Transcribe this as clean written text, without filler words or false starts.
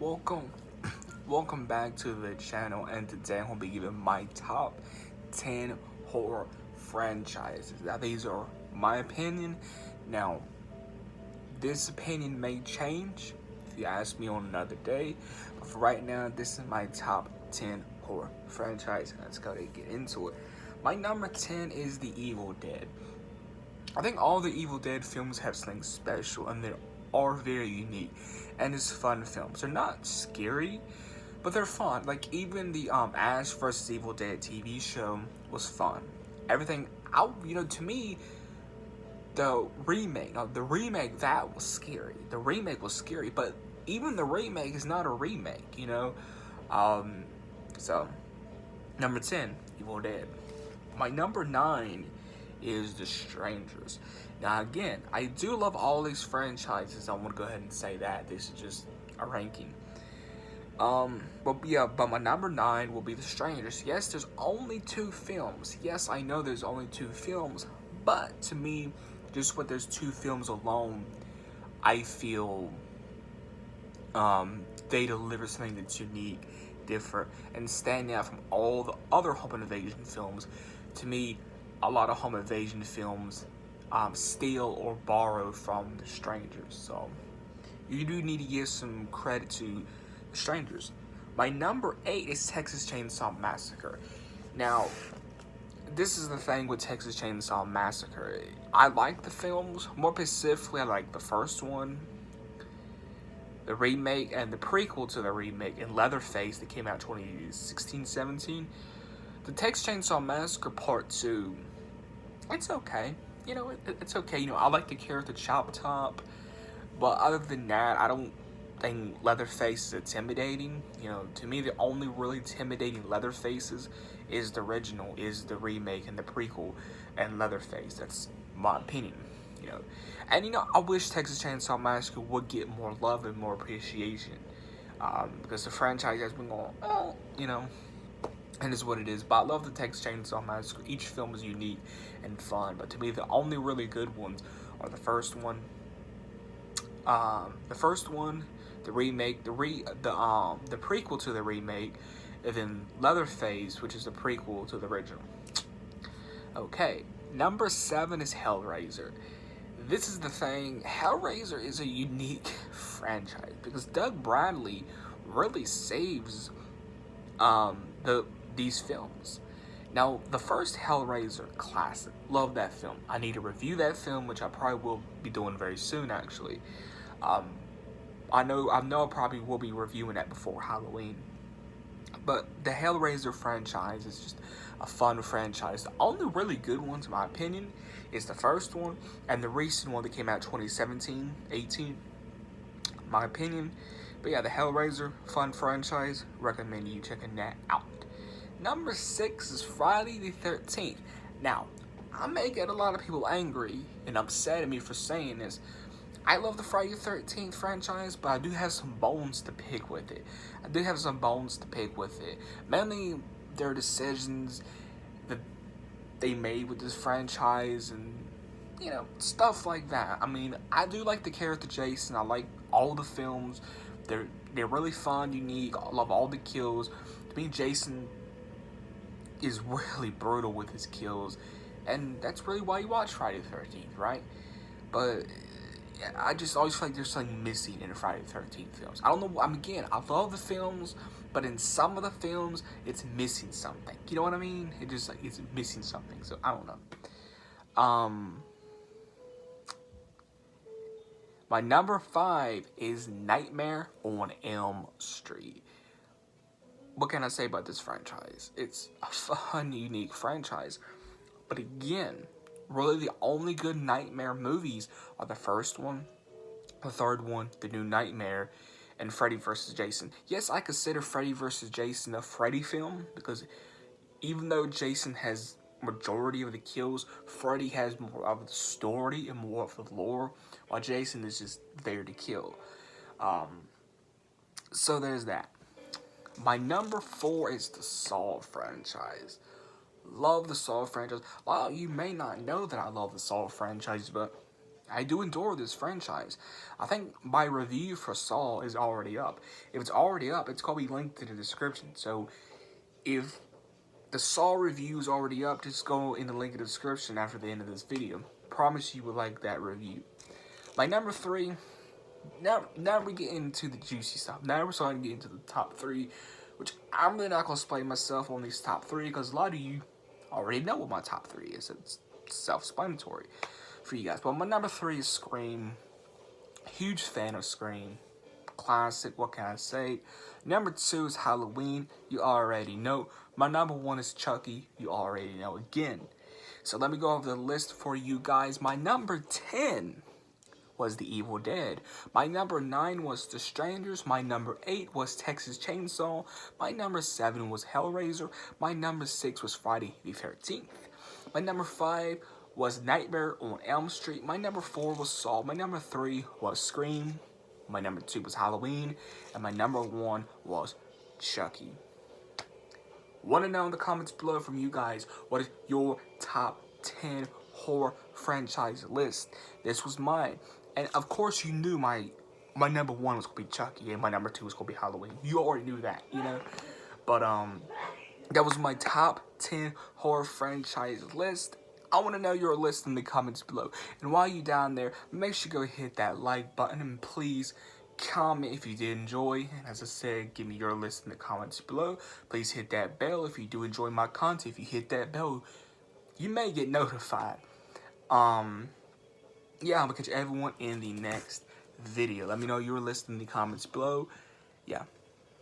Welcome, welcome back to the channel, and today I'm gonna be giving my top 10 horror franchises. Now, these are my opinion. Now, this opinion may change if you ask me on another day, but for right now, this is my top 10 horror franchise. Let's go and get into it. My number 10 is The Evil Dead. I think all the Evil Dead films have something special, and they are very unique, and it's fun films. They're not scary, but they're fun. Like even the Ash vs Evil Dead TV show was fun. Everything out, to me, the remake that was scary. The remake was scary, but even the remake is not a remake. Um, so number 10, Evil Dead. My number 9 is The Strangers. Now again, I do love all these franchises. I want to go ahead and say that. This is just a ranking. But my number 9 will be The Strangers. Yes, there's only 2 films. Yes, I know there's only 2 films, but to me, just with those 2 films alone, I feel they deliver something that's unique, different, and standing out from all the other home invasion films. To me, a lot of home invasion films steal or borrow from The Strangers. So you do need to give some credit to The Strangers. My number 8 is Texas Chainsaw Massacre. Now, this is the thing with Texas Chainsaw Massacre. I like the films. More specifically, I like the first one, the remake, and the prequel to the remake in Leatherface that came out 2016-17. The Texas Chainsaw Massacre Part 2, it's okay. It's okay. I like the character Chop Top, but other than that, I don't think Leatherface is intimidating. To me, the only really intimidating Leatherfaces is the original, is the remake and the prequel, and Leatherface. That's my opinion. And I wish Texas Chainsaw Massacre would get more love and more appreciation, because the franchise has been going, and it's what it is. But I love the Texas Chainsaw Massacre. Each film is unique and fun, but to me, the only really good ones are the first one, the remake, the prequel to the remake, and then Leatherface, which is the prequel to the original. Okay, number 7 is Hellraiser. This is the thing. Hellraiser is a unique franchise because Doug Bradley really saves these films. Now, the first Hellraiser, classic. Love that film. I need to review that film, which I probably will be doing very soon, actually. I know I probably will be reviewing that before Halloween. But the Hellraiser franchise is just a fun franchise. The only really good ones, in my opinion, is the first one and the recent one that came out 2017-18. My opinion. But yeah, the Hellraiser, fun franchise. Recommend you checking that out. Number 6 is Friday the 13th. Now, I may get a lot of people angry and upset at me for saying this. I love the Friday the 13th franchise, but I do have some bones to pick with it. Mainly their decisions that they made with this franchise and, stuff like that. I mean, I do like the character Jason. I like all the films. They're really fun, unique. I love all the kills. To me, Jason is really brutal with his kills, and that's really why you watch Friday the 13th, right? But I just always feel like there's something missing in the Friday the 13th films. I don't know. I love the films, but in some of the films, it's missing something. You know what I mean? It's missing something. So I don't know. My number 5 is Nightmare on Elm Street. What can I say about this franchise? It's a fun, unique franchise. But again, really the only good Nightmare movies are the first one, the third one, The New Nightmare, and Freddy vs. Jason. Yes, I consider Freddy vs. Jason a Freddy film because even though Jason has majority of the kills, Freddy has more of the story and more of the lore, while Jason is just there to kill. So there's that. My number 4 is the Saw franchise. Love the Saw franchise. Well, you may not know that I love the Saw franchise, but I do adore this franchise. I think my review for Saw is already up. If it's already up, it's going to be linked in the description. So if the Saw review is already up, just go in the link in the description after the end of this video. Promise you will like that review. My number 3, now we get into the juicy stuff. Now we're starting to get into the top 3, which I'm really not going to explain myself on these top 3 because a lot of you already know what my top 3 is. It's self-explanatory for you guys. But my number 3 is Scream. Huge fan of Scream. Classic, what can I say? Number 2 is Halloween. You already know. My number 1 is Chucky. You already know again. So let me go over the list for you guys. My number 10 was The Evil Dead. My number 9 was The Strangers. My number 8 was Texas Chainsaw. My number 7 was Hellraiser. My number 6 was Friday the 13th. My number 5 was Nightmare on Elm Street. My number 4 was Saw. My number 3 was Scream. My number 2 was Halloween. And my number 1 was Chucky. Want to know in the comments below from you guys, what is your top 10 horror franchise list? This was mine. And of course you knew my number 1 was going to be Chucky and my number 2 was going to be Halloween. You already knew that, you know? But that was my top 10 horror franchise list. I want to know your list in the comments below. And while you're down there, make sure you go hit that like button and please comment if you did enjoy. And as I said, give me your list in the comments below. Please hit that bell if you do enjoy my content. If you hit that bell, you may get notified. Yeah, I'm gonna catch everyone in the next video. Let me know your list in the comments below. Yeah.